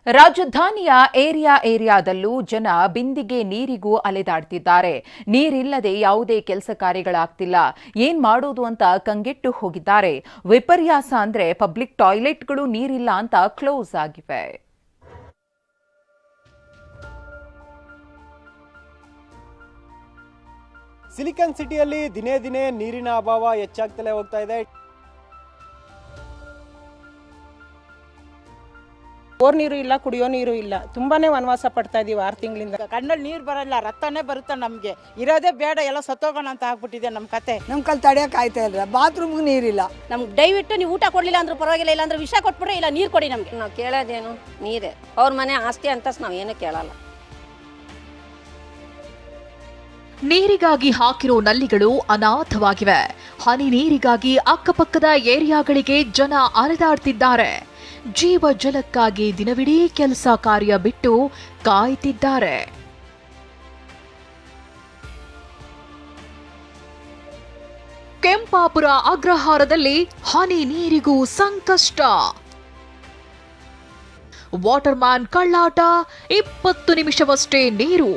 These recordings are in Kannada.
ರಾಜಧಾನಿಯ ಏರಿಯಾದಲ್ಲೂ ಜನ ಬಿಂದಿಗೆ ನೀರಿಗೂ ಅಲೆದಾಡ್ತಿದ್ದಾರೆ. ನೀರಿಲ್ಲದೆ ಯಾವುದೇ ಕೆಲಸ ಕಾರ್ಯಗಳಾಗ್ತಿಲ್ಲ. ಏನ್ ಮಾಡೋದು ಅಂತ ಕಂಗೆಟ್ಟು ಹೋಗಿದ್ದಾರೆ. ವಿಪರ್ಯಾಸ ಅಂದ್ರೆ ಪಬ್ಲಿಕ್ ಟಾಯ್ಲೆಟ್ಗಳು ನೀರಿಲ್ಲ ಅಂತ ಕ್ಲೋಸ್ ಆಗಿವೆ. ಸಿಲಿಕಾನ್ ಸಿಟಿಯಲ್ಲಿ ದಿನೇ ದಿನೇ ನೀರಿನ ಅಭಾವ ಹೆಚ್ಚಾಗ್ತಲೇ ಹೋಗ್ತಾ ಇದೆ. ಬೋರ್ ನೀರು ಇಲ್ಲ, ಕುಡಿಯೋ ನೀರು ಇಲ್ಲ. ತುಂಬಾನೇ ವನವಾಸ ಪಡ್ತಾ ಇದೀವಿ 6 ತಿಂಗಳಿಂದ. ಕಣ್ಣಲ್ಲಿ ನೀರು ಬರಲ್ಲ, ರಕ್ತನೇ ಬರುತ್ತೆ. ನಮಗೆ ಇರೋದೇ ಬೇಡ, ಎಲ್ಲ ಸತ್ತೋಗೋಣ ಅಂತ ಆಗ್ಬಿಟ್ಟಿದೆ ನಮ್ಮ ಕತೆ. ನಮ್ಮ ಕಲ್ ತಡೆಯಕ್ಕೆ ಆಯ್ತಾ ಇಲ್ಲ. ಬಾತ್ರೂಮ್ಗೆ ನೀರಿಲ್ಲ. ನಮ್ಗೆ ದಯವಿಟ್ಟು ನೀವು ಊಟ ಕೊಡಲಿಲ್ಲ ಅಂದ್ರೂ ಪರವಾಗಿಲ್ಲ, ಇಲ್ಲ ಅಂದ್ರೆ ವಿಷ ಕೊಟ್ಬಿಡ್ರಿ, ಇಲ್ಲ ನೀರು ಕೊಡಿ. ನಮಗೆ ನಾವು ಕೇಳೋದೇನು ನೀರೇ. ಅವ್ರ ಮನೆ ಆಸ್ತಿ ಅಂತ ನಾವು ಏನು ಕೇಳಲ್ಲ. ನೀರಿಗಾಗಿ ಹಾಕಿರೋ ನಲ್ಲಿಗಳು ಅನಾಥವಾಗಿವೆ. ಹನಿ ನೀರಿಗಾಗಿ ಅಕ್ಕಪಕ್ಕದ ಏರಿಯಾಗಳಿಗೆ ಜನ ಅಲೆದಾಡ್ತಿದ್ದಾರೆ. ಜೀವ ಜಲಕ್ಕಾಗಿ ದಿನವಿಡೀ ಕೆಲಸ ಕಾರ್ಯ ಬಿಟ್ಟು ಕಾಯ್ತಿದ್ದಾರೆ. ಕೆಂಪಾಪುರ ಅಗ್ರಹಾರದಲ್ಲಿ ಹನಿ ನೀರಿಗೂ ಸಂಕಷ್ಟ. ವಾಟರ್ ಮ್ಯಾನ್ ಕಳ್ಳಾಟ, 20 ನಿಮಿಷವಷ್ಟೇ ನೀರು.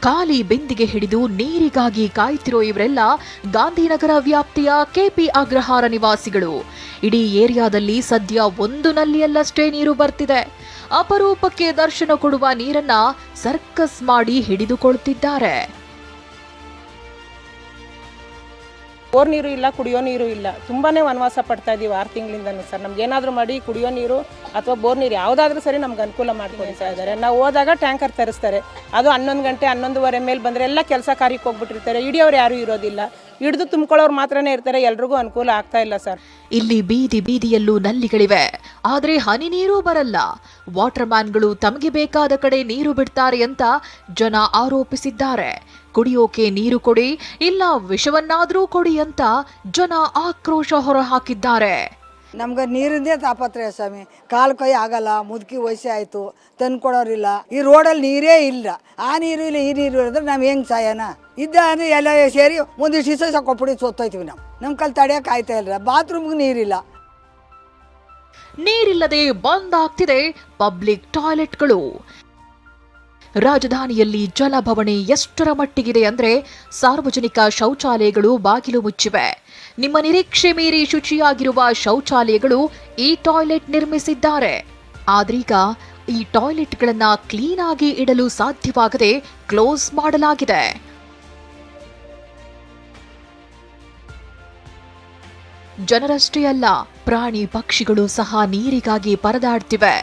ಖಾಲಿ ಬಿಂದಿಗೆ ಹಿಡಿದು ನೀರಿಗಾಗಿ ಕಾಯ್ತಿರೋ ಇವರೆಲ್ಲ ಗಾಂಧಿನಗರ ವ್ಯಾಪ್ತಿಯ ಕೆಪಿ ಅಗ್ರಹಾರ ನಿವಾಸಿಗಳು. ಇಡೀ ಏರಿಯಾದಲ್ಲಿ ಸದ್ಯ 1 ನಲ್ಲಿಯಲ್ಲಷ್ಟೇ ನೀರು ಬರ್ತಿದೆ. ಅಪರೂಪಕ್ಕೆ ದರ್ಶನ ಕೊಡುವ ನೀರನ್ನ ಸರ್ಕಸ್ ಮಾಡಿ ಹಿಡಿದುಕೊಳ್ತಿದ್ದಾರೆ. ಬೋರ್ ನೀರು ಇಲ್ಲ, ಕುಡಿಯೋ ನೀರು ಇಲ್ಲ. ತುಂಬಾನೇ ವನವಾಸ ಪಡ್ತಾ ಇದೀವಿ 6 ತಿಂಗಳಿಂದನೂ ಸರ್. ನಮ್ಗೆ ಏನಾದರೂ ಮಾಡಿ ಕುಡಿಯೋ ನೀರು ಅಥವಾ ಬೋರ್ ನೀರು ಯಾವುದಾದ್ರೂ ಸರಿ ನಮ್ಗೆ ಅನುಕೂಲ ಮಾಡ್ಕೊಳ್ತಾ ಇದ್ದಾರೆ. ನಾವು ಹೋದಾಗ ಟ್ಯಾಂಕರ್ ತರಿಸ್ತಾರೆ, ಅದು 11 ಗಂಟೆ 11:15 ಮೇಲೆ ಬಂದರೆ ಎಲ್ಲ ಕೆಲಸ ಕಾರ್ಯಕ್ಕೆ ಹೋಗ್ಬಿಟ್ಟಿರ್ತಾರೆ. ಹಿಡಿಯೋರು ಯಾರೂ ಇರೋದಿಲ್ಲ, ಹಿಡಿದು ತುಂಬಿಕೊಳ್ಳೋರು ಮಾತ್ರನೇ ಇರ್ತಾರೆ. ಎಲ್ರಿಗೂ ಅನುಕೂಲ ಆಗ್ತಾ ಇಲ್ಲ ಸರ್. ಇಲ್ಲಿ ಬೀದಿ ಬೀದಿಯಲ್ಲೂ ನಲ್ಲಿಗಳಿವೆ, ಆದ್ರೆ ಹನಿ ನೀರು ಬರಲ್ಲ. ವಾಟರ್ ಮ್ಯಾನ್ಗಳು ತಮಗೆ ಬೇಕಾದ ಕಡೆ ನೀರು ಬಿಡ್ತಾರೆ ಅಂತ ಜನ ಆರೋಪಿಸಿದ್ದಾರೆ. ಕುಡಿಯೋಕೆ ನೀರು ಕೊಡಿ, ಇಲ್ಲ ವಿಷವನ್ನಾದ್ರೂ ಕೊಡಿ ಅಂತ ಜನ ಆಕ್ರೋಶ ಹೊರಹಾಕಿದ್ದಾರೆ. ನಮ್ಗೆ ನೀರಿಂದೇ ತಾಪತ್ರಯ ಸ್ವಾಮಿ. ಕಾಲು ಕೈ ಆಗಲ್ಲ, ಮುದುಕಿ ವಯಸ್ಸೇ ಆಯ್ತು, ತಂದು ಕೊಡೋರಿಲ್ಲ. ಈ ರೋಡಲ್ಲಿ ನೀರೇ ಇಲ್ಲ. ಆ ನೀರು ಇಲ್ಲ, ಈ ನೀರು ಇಳಿದ್ರೆ ನಾವು ಹೆಂಗ್ ಸಾಯನ? ಇದ್ದ ಅಂದ್ರೆ ಎಲ್ಲ ಸೇರಿ ಒಂದಿಷ್ಟು ದಿವಸ ಕೊಟ್ಬಿಡಿ ಸೋತೋಯ್ತೀವಿ ನಾವು. ನಮ್ಮ ಕಲ್ ತಡೆಯಕ್ಕೆ ಆಯ್ತಾ ಇಲ್ಲ. ಬಾತ್ರೂಮ್ಗೆ ನೀರಿಲ್ಲ. ನೀರಿಲ್ಲದೆ ಬಂದ್ ಆಗ್ತಿದೆ ಪಬ್ಲಿಕ್ ಟಾಯ್ಲೆಟ್ಗಳು. ರಾಜಧಾನಿಯಲ್ಲಿ ಜಲಭವಣೆ ಎಷ್ಟರ ಮಟ್ಟಿಗಿದೆ ಅಂದ್ರೆ ಸಾರ್ವಜನಿಕ ಶೌಚಾಲಯಗಳು ಬಾಗಿಲು ಮುಚ್ಚಿವೆ. ನಿಮ್ಮ ನಿರೀಕ್ಷೆ ಮೀರಿ ಶುಚಿಯಾಗಿರುವ ಶೌಚಾಲಯಗಳು ಈ ಟಾಯ್ಲೆಟ್ ನಿರ್ಮಿಸಿದ್ದಾರೆ. ಆದ್ರೀಗ ಈ ಟಾಯ್ಲೆಟ್ಗಳನ್ನ ಕ್ಲೀನ್ ಆಗಿ ಇಡಲು ಸಾಧ್ಯವಾಗದೆ ಕ್ಲೋಸ್ ಮಾಡಲಾಗಿದೆ. ಜನರಷ್ಟೇ ಅಲ್ಲ, ಪ್ರಾಣಿ ಪಕ್ಷಿಗಳು ಸಹ ನೀರಿಗಾಗಿ ಪರದಾಡ್ತಿವೆ.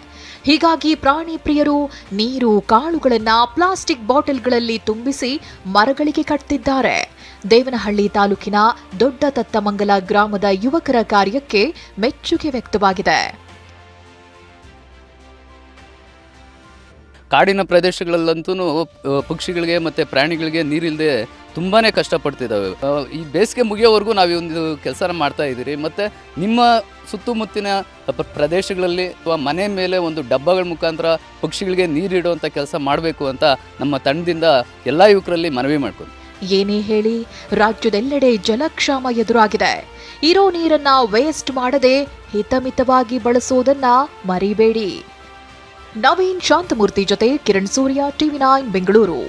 ಹೀಗಾಗಿ ಪ್ರಾಣಿ ಪ್ರಿಯರು ನೀರು ಕಾಳುಗಳನ್ನ ಪ್ಲಾಸ್ಟಿಕ್ ಬಾಟಲ್ಗಳಲ್ಲಿ ತುಂಬಿಸಿ ಮರಗಳಿಗೆ ಕಟ್ತಿದ್ದಾರೆ. ದೇವನಹಳ್ಳಿ ತಾಲೂಕಿನ ದೊಡ್ಡ ತತ್ತಮಂಗಲ ಗ್ರಾಮದ ಯುವಕರ ಕಾರ್ಯಕ್ಕೆ ಮೆಚ್ಚುಗೆ ವ್ಯಕ್ತವಾಗಿದೆ. ಕಾಡಿನ ಪ್ರದೇಶಗಳಲ್ಲಂತೂ ಪಕ್ಷಿಗಳಿಗೆ ಮತ್ತು ಪ್ರಾಣಿಗಳಿಗೆ ನೀರಿಲ್ಲದೆ ತುಂಬಾ ಕಷ್ಟಪಡ್ತಿದ್ದಾವೆ. ಈ ಬೇಸಿಗೆ ಮುಗಿಯೋವರೆಗೂ ನಾವು ಈ ಒಂದು ಕೆಲಸನ ಮಾಡ್ತಾ ಇದ್ದೀರಿ. ಮತ್ತು ನಿಮ್ಮ ಸುತ್ತಮುತ್ತಿನ ಪ್ರದೇಶಗಳಲ್ಲಿ ಅಥವಾ ಮನೆ ಮೇಲೆ ಒಂದು ಡಬ್ಬಗಳ ಮುಖಾಂತರ ಪಕ್ಷಿಗಳಿಗೆ ನೀರಿಡುವಂಥ ಕೆಲಸ ಮಾಡಬೇಕು ಅಂತ ನಮ್ಮ ತಂಡದಿಂದ ಎಲ್ಲ ಯುವಕರಲ್ಲಿ ಮನವಿ ಮಾಡ್ಕೊಂಡು. ಏನೇ ಹೇಳಿ, ರಾಜ್ಯದೆಲ್ಲೆಡೆ ಜಲಕ್ಷಾಮ ಎದುರಾಗಿದೆ. ಇರೋ ನೀರನ್ನ ವೇಸ್ಟ್ ಮಾಡದೆ ಹಿತಮಿತವಾಗಿ ಬಳಸೋದನ್ನ ಮರಿಬೇಡಿ. ನವೀನ್ ಶಾಂತಮೂರ್ತಿ ಜೊತೆ ಕಿರಣ್ ಸೂರ್ಯ, TV9 ಬೆಂಗಳೂರು.